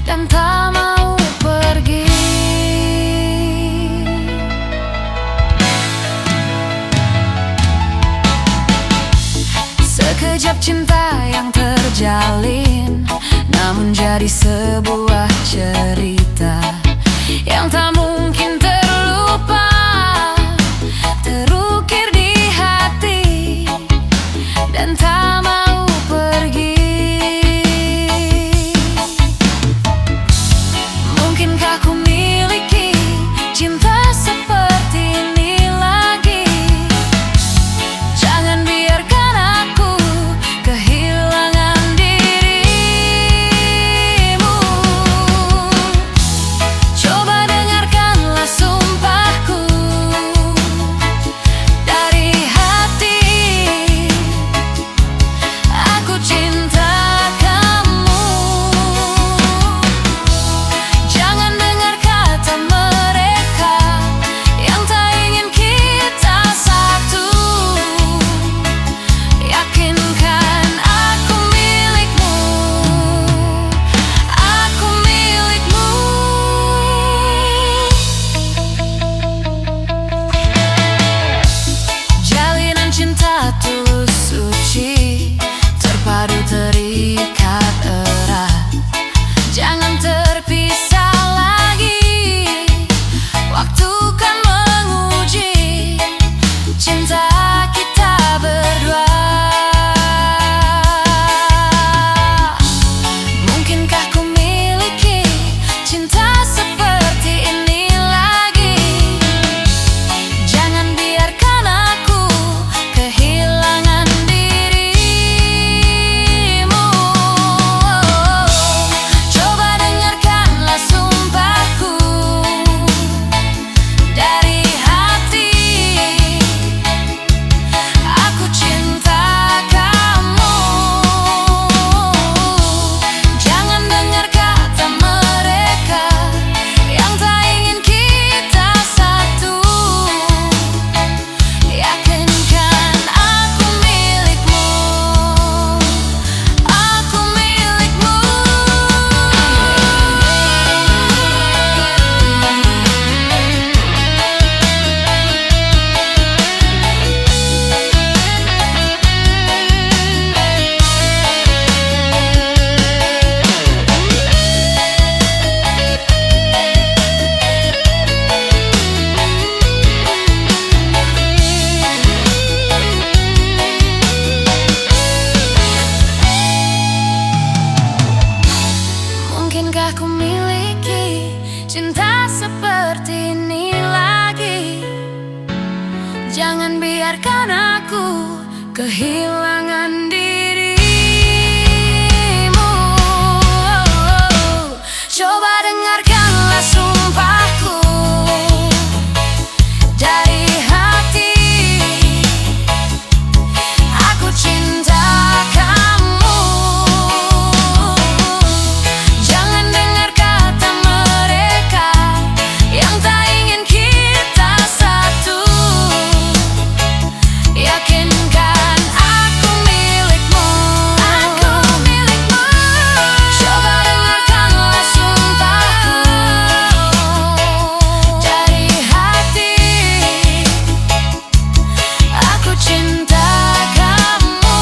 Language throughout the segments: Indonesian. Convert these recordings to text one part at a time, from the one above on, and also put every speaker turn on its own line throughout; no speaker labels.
dan tak mau pergi. Sekejap cinta yang terjalin, namun jadi sebuah cerita yang tak mungkin terlupa, terukir di hati dan tak mau pergi. Mungkinkah ku miliki cinta seperti ini lagi? Jangan biarkan aku kehilangan dirimu. Coba dengarkanlah sumpahku dari hati. Aku cinta kamu. Jangan dengar kata mereka yang tak ingin kita satu. Yakinkan aku milikmu, aku milikmu. Jalinan cinta tulus suci, terpadu terikat erat. Jangan terpisah lagi, waktu kan menguji cinta kita berdua. Mungkinkah ku miliki cinta seperti ini lagi? Jangan biarkan aku kehilangan dirimu. Coba dengarkanlah sumpahku dari hati. Aku cinta kamu. Jangan dengar kata mereka yang tak ingin kita satu. Yakinkan aku milikmu, aku milikmu. Mungkinkah ku miliki cinta seperti ini lagi? Jangan biarkan aku kehilangan dirimu. Coba dengarkanlah sumpahku dari hati. Aku cinta kamu. Jangan dengar kata mereka yang tak ingin kita satu. Yakinkan aku milikmu, aku milikmu. Coba dengarkanlah sumpahku dari hati. Aku cinta kamu.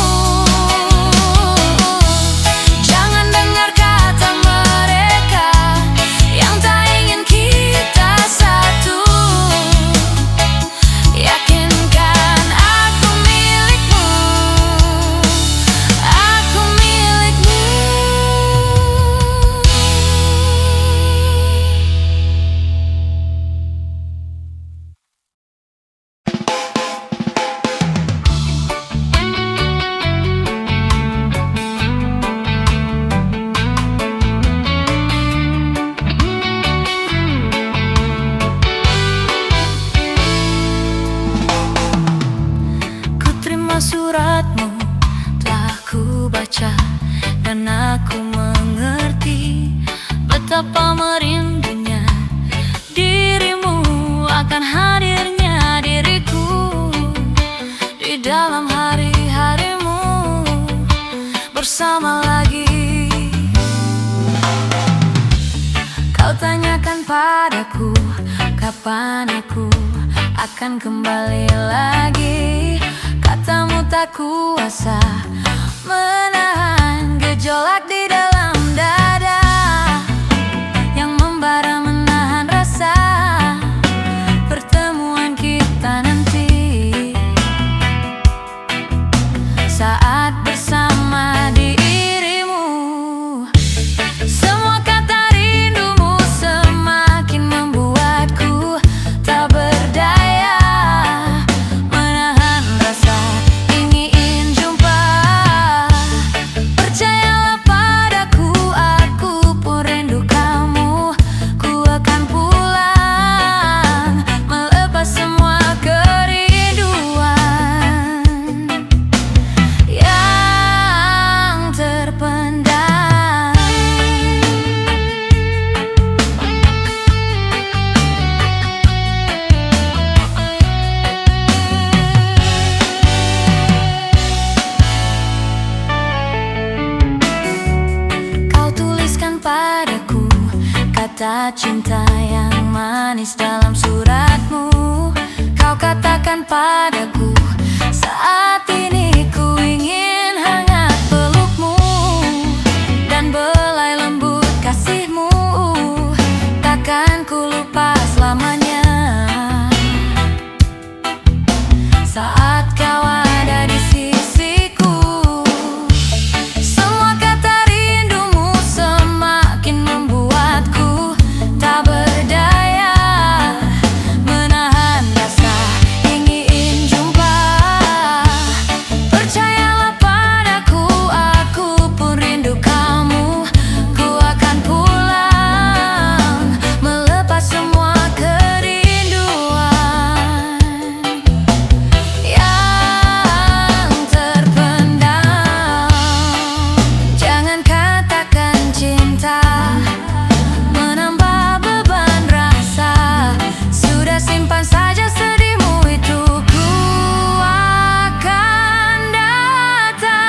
Jangan dengar kata mereka yang tak ingin kita satu. Yakinkan aku milikmu, aku milikmu. Ku terima suratmu, telah ku baca dan aku mengerti betapa merindunya dirimu akan hadirnya diriku di dalam hari-harimu bersama lagi. padaku, kapan aku akan kembali lagi. Katamu tak kuasa menahan gejolak di dalam dada yang membara menahan rasa pertemuan kita nanti. Saat bersama dirimu, semua kata rindumu semakin membuatku tak berdaya menahan rasa ingin jumpa. Percayalah padaku, aku pun rindu kamu. Ku akan pulang melepas semua kerinduan yang terpendam. Kau tuliskan padaku kata cinta yang manis dalam suratmu. Kau katakan padaku, saat ini ku ingin hangat pelukmu dan belai lembut kasihmu. Takkan ku lupa selamanya saat kau ada di sisiku. Semua kata rindumu semakin membuatku tak berdaya menahan rasa ingin jumpa. Percayalah padaku, aku pun rindu kamu. Ku akan pulang melepas semua kerinduan yang terpendam. Jangan katakan cinta menambah beban rasa. Sudah simpan saja sedihmu itu, ku akan datang.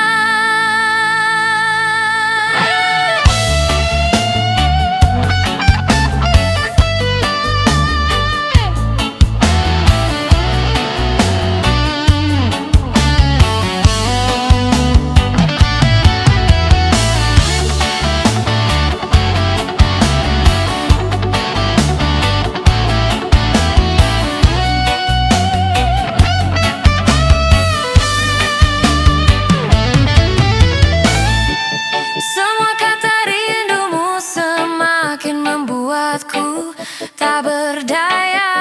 Semua kata rindumu semakin membuatku tak berdaya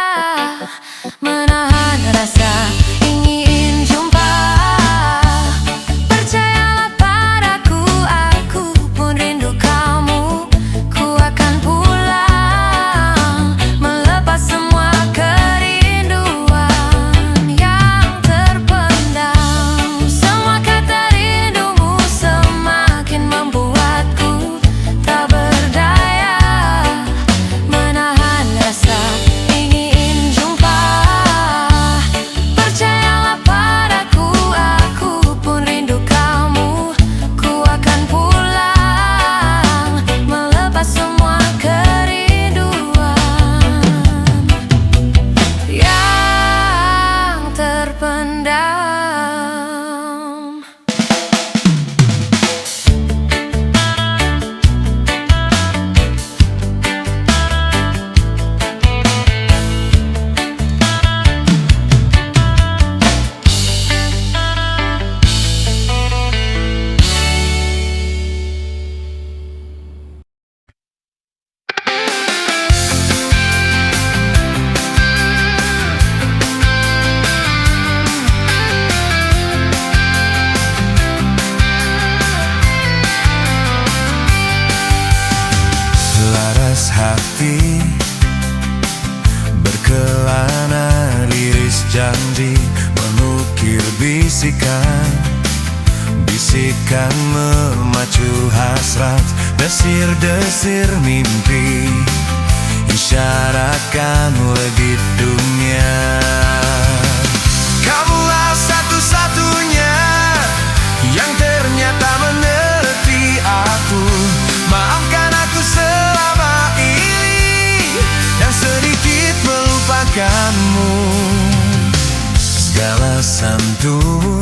menahan rasa ingin jumpa. Percayalah padaku, aku pun rindu kamu. Ku akan pulang melepas semua kerinduan yang terpendam. Semua kata rindumu semakin membuatku tak berdaya menahan rasa ingin jumpa. Percayalah padaku, aku pun rindu kamu. Ku akan pulang melepas semua kerinduan yang terpendam.
Laras hati berkelana, liris janji mengukir bisikan. Bisikan memacu hasrat, desir-desir mimpi, isyaratkan legit dunia. Kamulah satu-satunya yang ternyata mengerti aku. Maafkan aku selama ini santun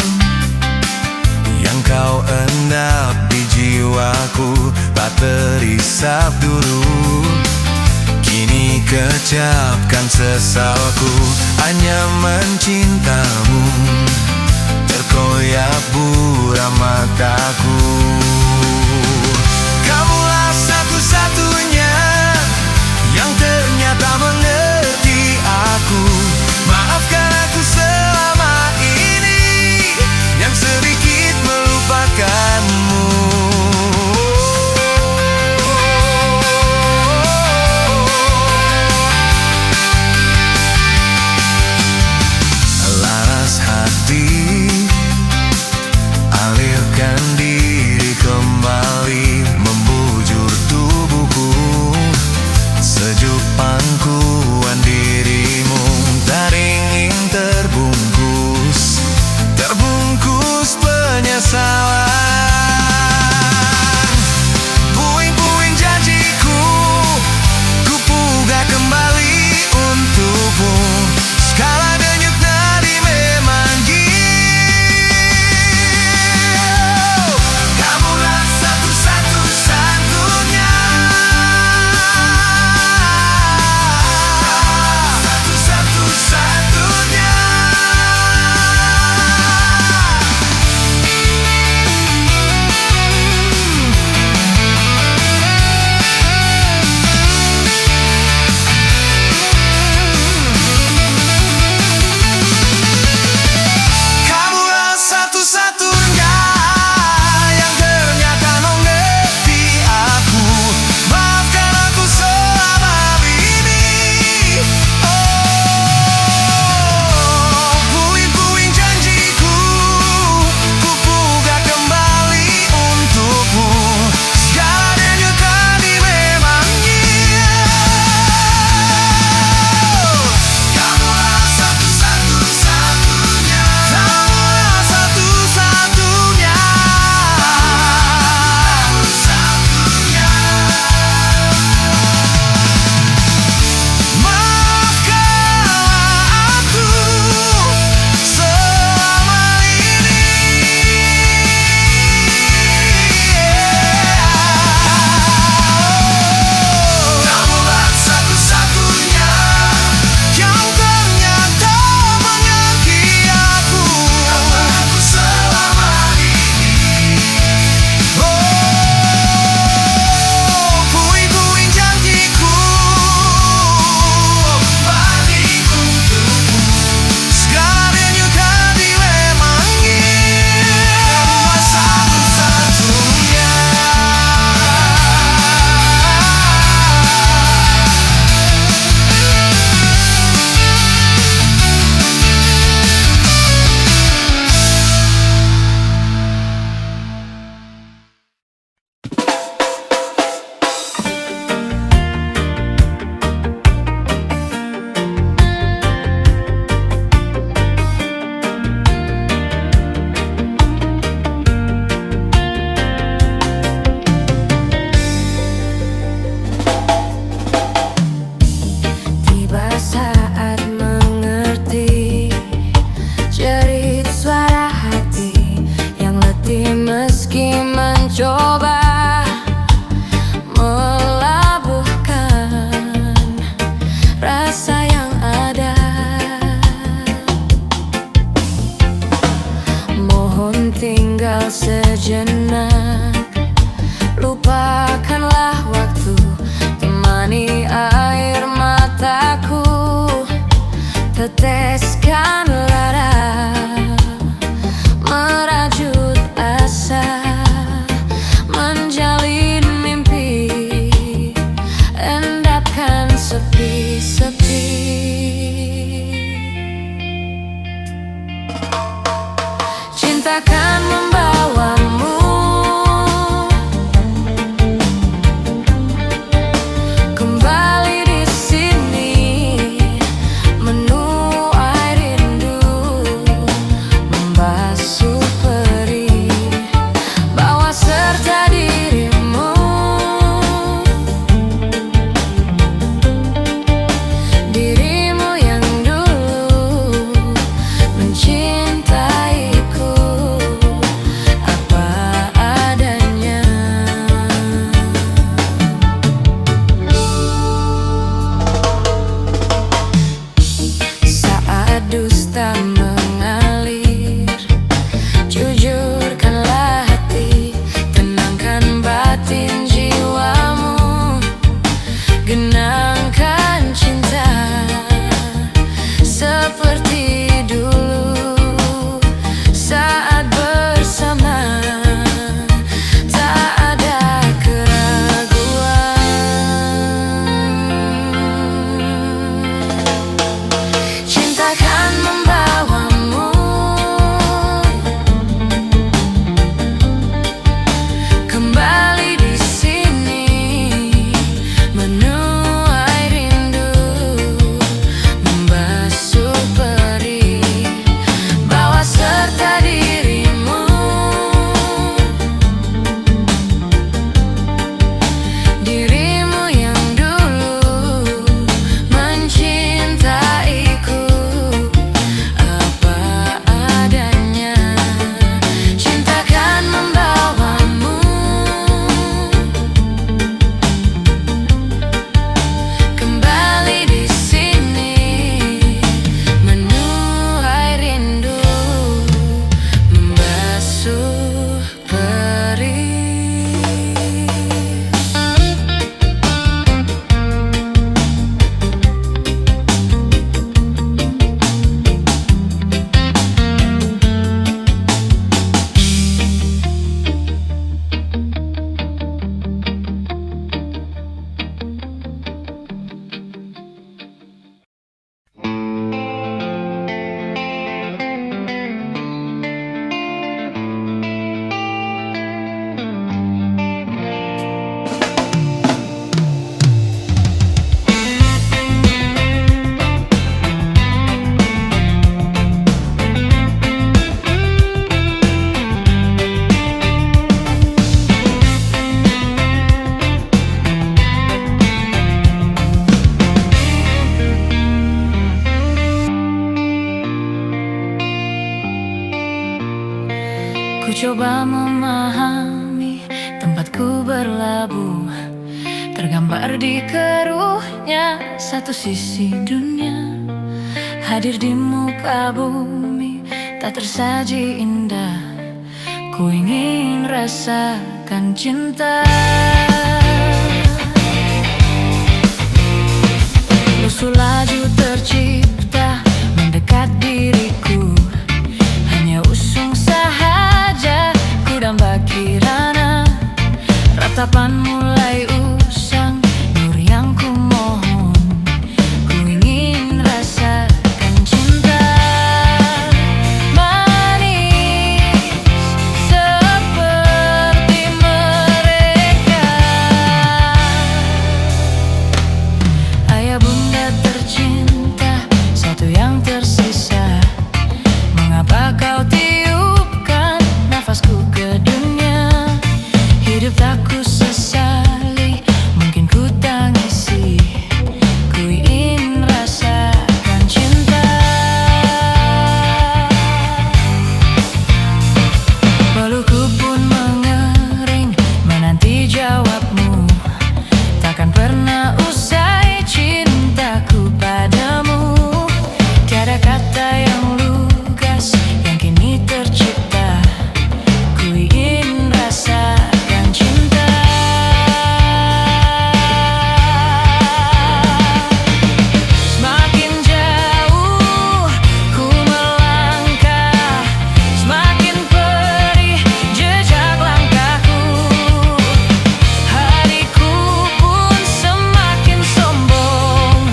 yang kau endap di jiwaku tak terisap dulu. Kini kecapkan sesalku hanya mencintamu, terkoyak buram mataku. Kamulah satu-satunya yang ternyata mengerti aku. Maafkan aku selama ini yang sedikit melupakanmu. Laras hati, alirkan diri kembali.
Genangkan cinta seperti dulu saat bersama, tak ada keraguan. Cinta kan membawamu kembali di sini, menuai rindu, membasuh perih, bawa serta dirimu, dirimu yang dulu mencintaiku apa adanya. Cinta kan membawamu kembali di sini, menuai rindu, membasuh perih. Ku coba memahami tempatku berlabuh, tergambar di keruhnya satu sisi dunia. Hadir di muka bumi tak tersaji indah, ku ingin rasakan cinta. Lusuh laju tercipta mendekat diriku, hanya usung sahaja ku damba kirana. Ratapan mulai usang, nur yang ku mohon, ku ingin rasakan cinta. Manis seperti mereka, ayah bunda tercinta, satu yang tersisa. Mengapa kau tiupkan nafasku ke dunia? Hidup tak ku sesali, mungkin ku tangisi, ku ingin rasakan cinta. Pelukku pun mengering menanti jawabmu, takkan pernah usai cintaku padamu. Tiada kata yang lugas yang kini tercipta, ku ingin rasakan cinta. Semakin jauh ku melangkah, semakin perih jejak langkahku. Hariku pun semakin sombong,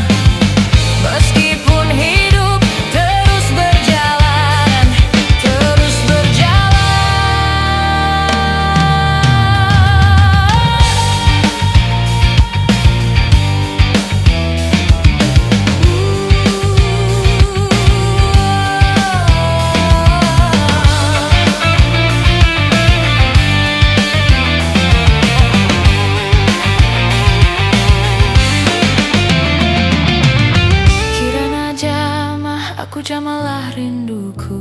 meskipun hidup terus berjalan, terus berjalan. Kirana jamah, aku jamalah rinduku.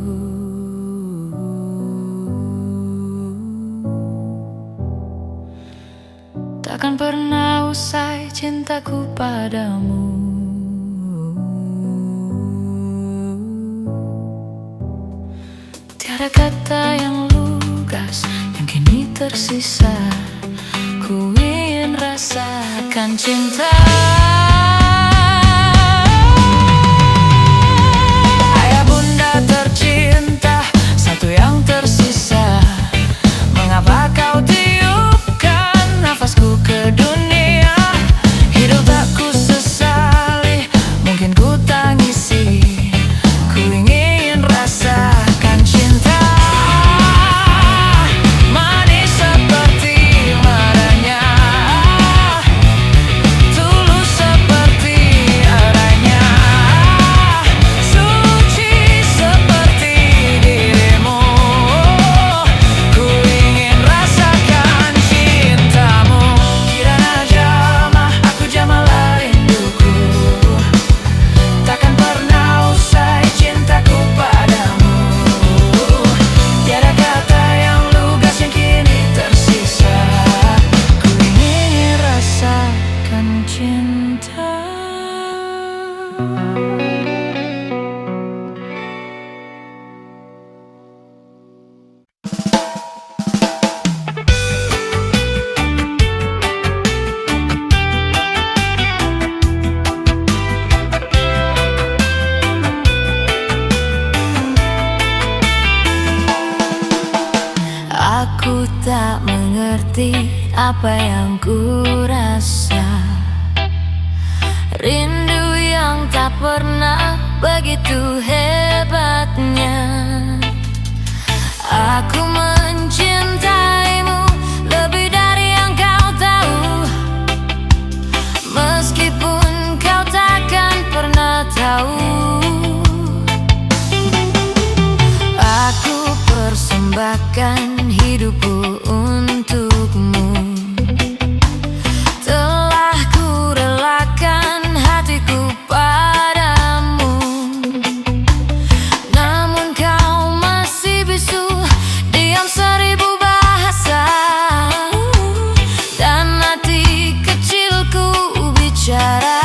Takkan pernah usai cintaku padamu. Tiada kata yang lugas yang kini tersisa, ku ingin rasakan cinta. Ayah bunda tercinta, satu yang tersisa. Mengapa kau tiupkan nafasku ke dunia? Hidup tak ku sesali, mungkin ku tangisi. Ku ingin rasakan cinta, manis seperti madanya, tulus seperti adanya, suci seperti dirimu. Ku ingin rasakan cintamu. Kirana jamah, aku jamahlah rinduku. Takkan pernah usai cintaku padamu. Tiada kata yang lugas yang kini tersisa. Ku ingin rasakan cinta. Aku tak mengerti apa yang ku rasa. Rindu yang tak pernah begitu hebatnya. Aku mencintaimu lebih dari yang kau tahu. Meskipun kau takkan pernah tahu. Aku persembahkan hidupku untukmu. Telah ku relakan hatiku padamu. Namun kau masih bisu, diam seribu bahasa. Dan hati kecilku bicara.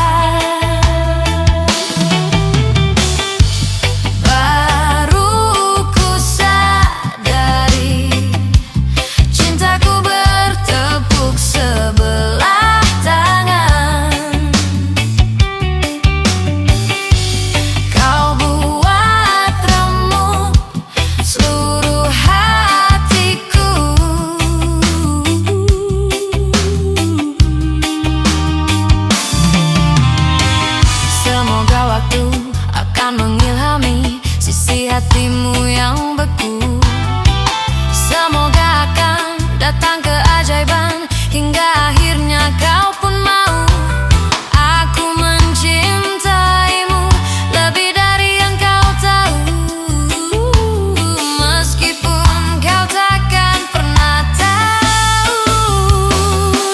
Mengilhami sisi hatimu yang beku. Semoga akan datang keajaiban hingga akhirnya kau pun mau. Aku mencintaimu lebih dari yang kau tahu. Meskipun kau takkan pernah tahu.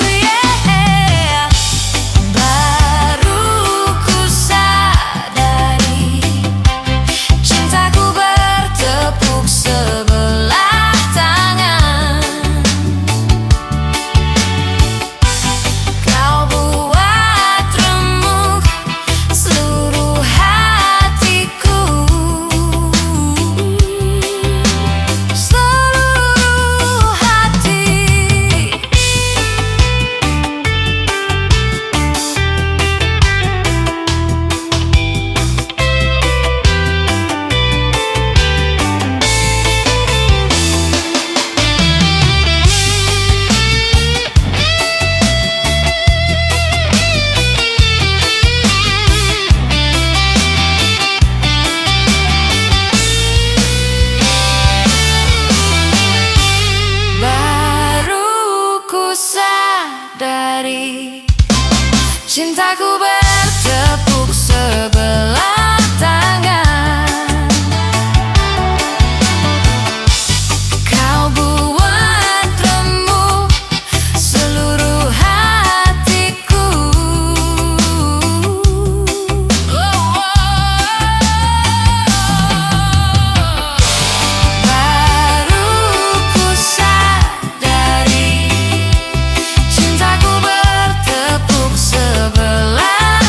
Yeah. Baru ku sadari cintaku bertepuk sebelah tangan. Kau buat remuk seluruh hatiku. Seluruh hati. Baru ku sadari cintaku bertepuk sebelah tangan. Kau buat remuk seluruh hatiku. Baru ku sadari cintaku bertepuk sebelah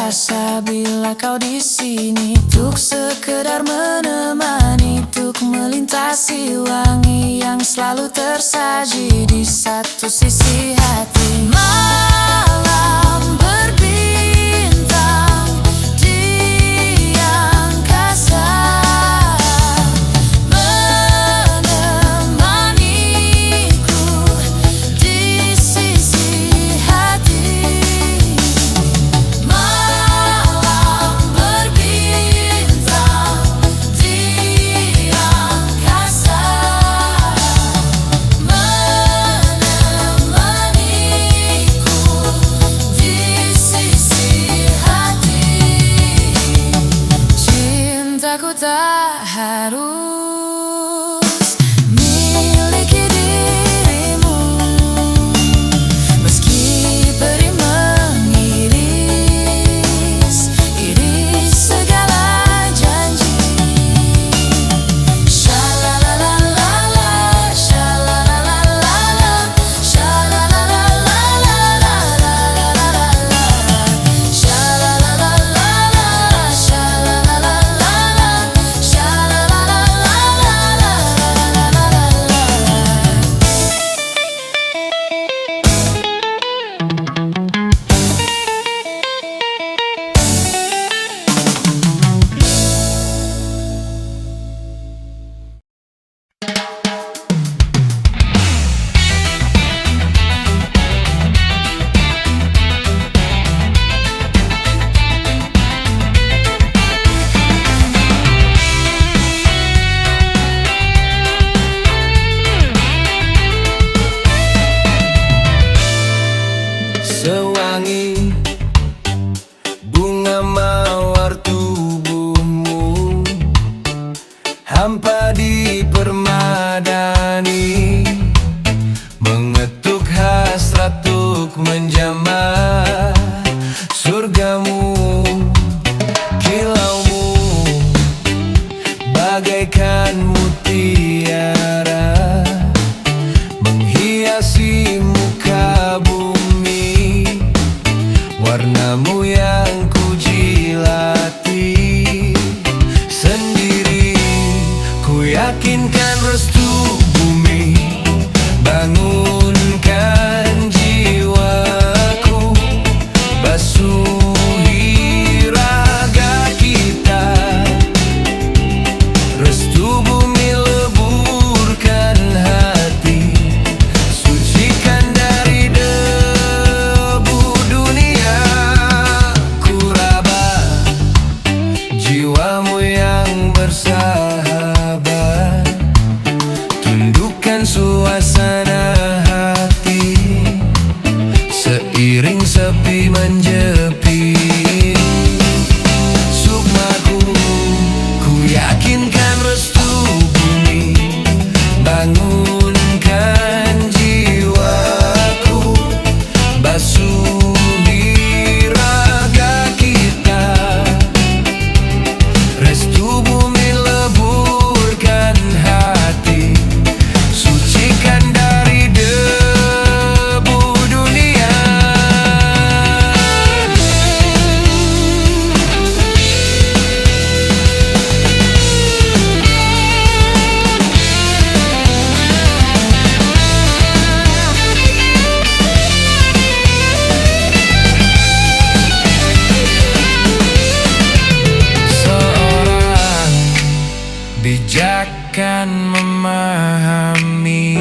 rasa bila kau di sini, untuk sekedar menemani, untuk melintasi wangi yang selalu tersaji di satu sisi hati. Malam berbintang di angkasa menemaniku di sisi hati. Malam berbintang di angkasa menemaniku di sisi hati. Cintaku tak harus miliki dirimu, meski beri mengiris segala janji. Shalalalalala, shalalalalala, shalalalalala, shalalalalala,
Sewangi bunga mawar tubuhmu, hampa di permadani, mengetuk hasrat untuk menjamah surgamu. Kilaumu bagaikan mutiara, menghiasi muka bumi. Warnamu yang ku jilati sendiri, ku yakinkan restu bumi, bangunkan jiwaku, basuhi raga kita. Restu bumi leburkan hati, sucikan dari debu dunia. Ku raba jiwamu yang bersahabat, tundukkan suasana hati, seiring sepi menjepi. Sukmaku, ku yakinkan restu bumi, bangunkan jiwaku, basuhi raga kita. Restu bumi leburkan hati, sucikan dari debu dunia. Seorang bijak kan memahami,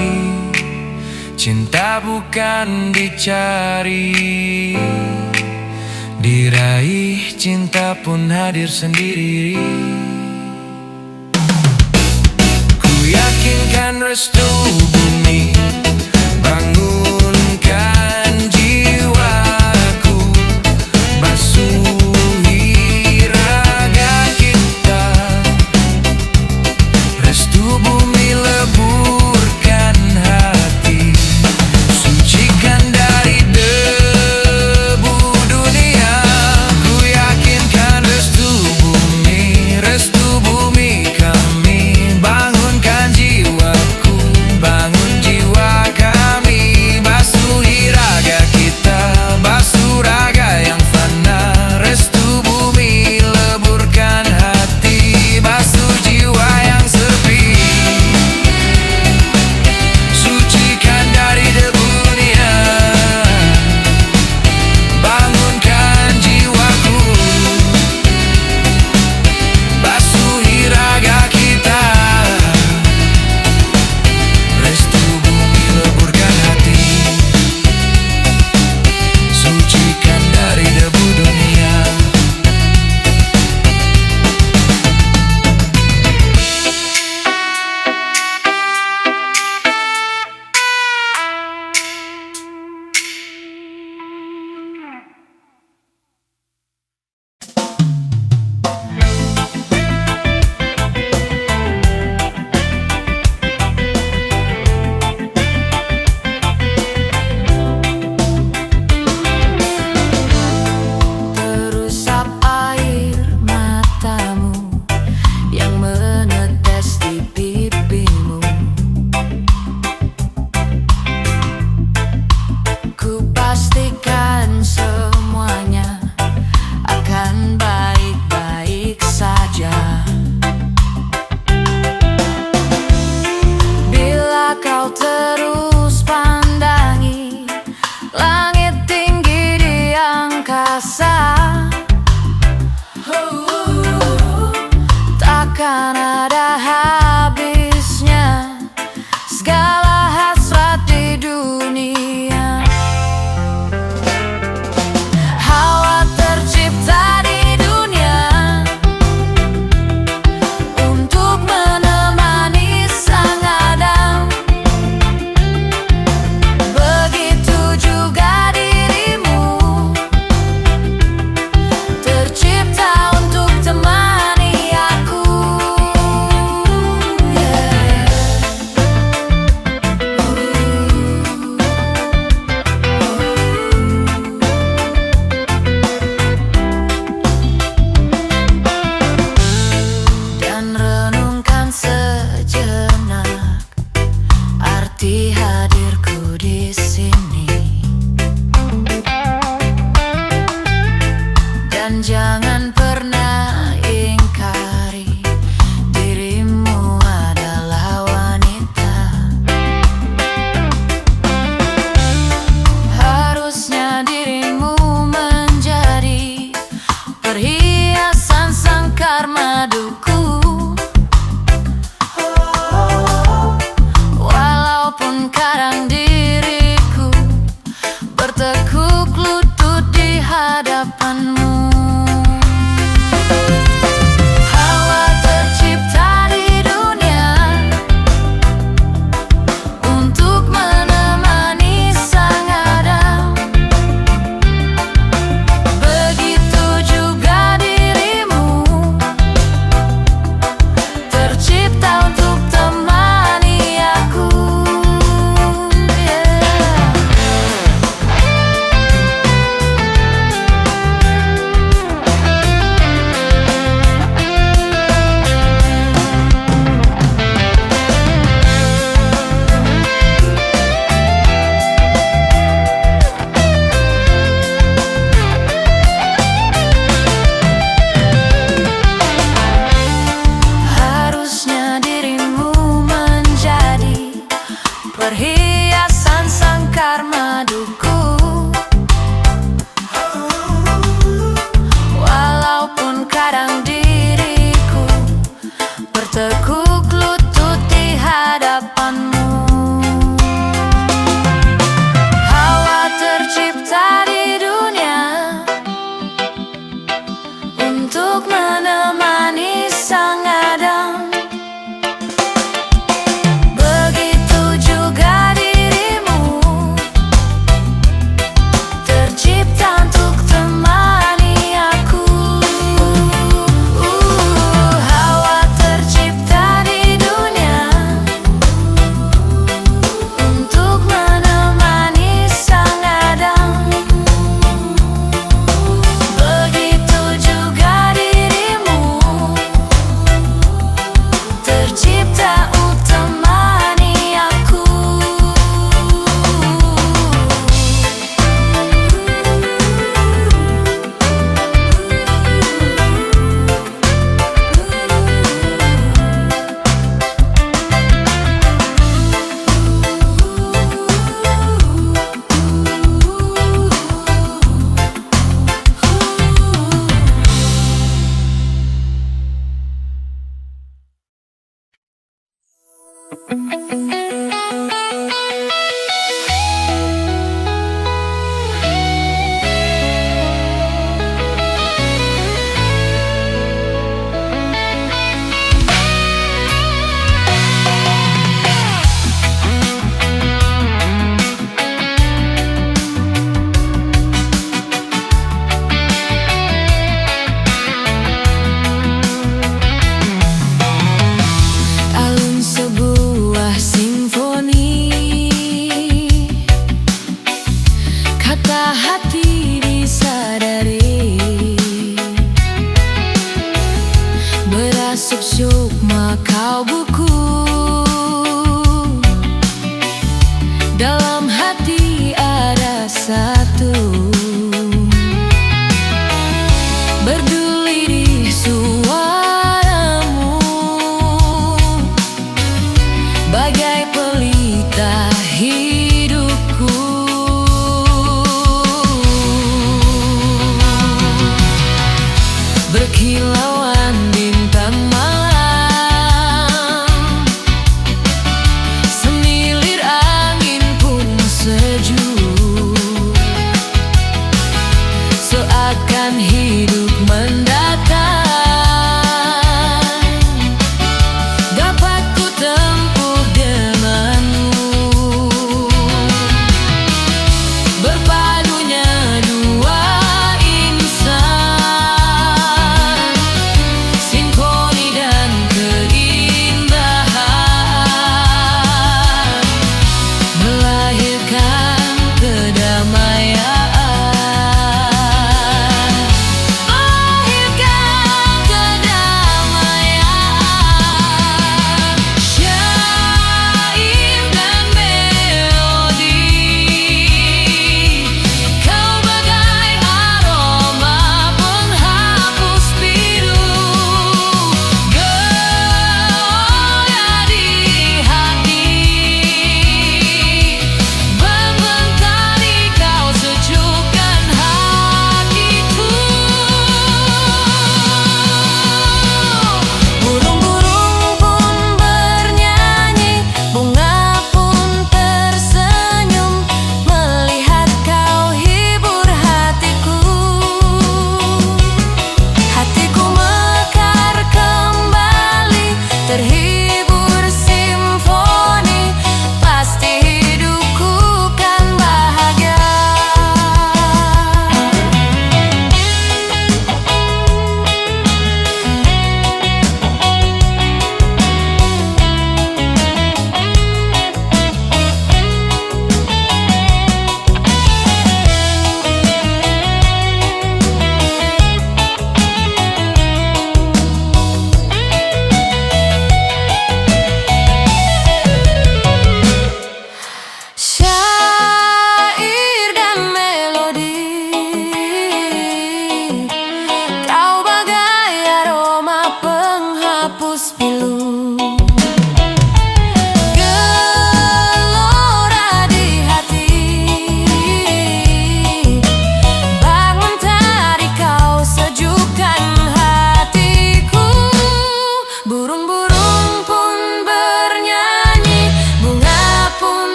cinta bukan dicari, diraih cinta pun hadir sendiri. Ku yakinkan restu bumi, bangunkan jiwaku, basuhi raga kita. Restu bumi leburkan hati, sucikan dari debu dunia. Ku yakinkan restu bumi kami, bangunkan jiwaku,
Coba kau terus pandangi langit tinggi di angkasa. Takkan ada habisnya segala hasrat di dunia. Hawa tercipta di dunia untuk menemani sang Adam. Begitu juga dirimu tercipta untuk temani aku. Dan renungkan sejenak arti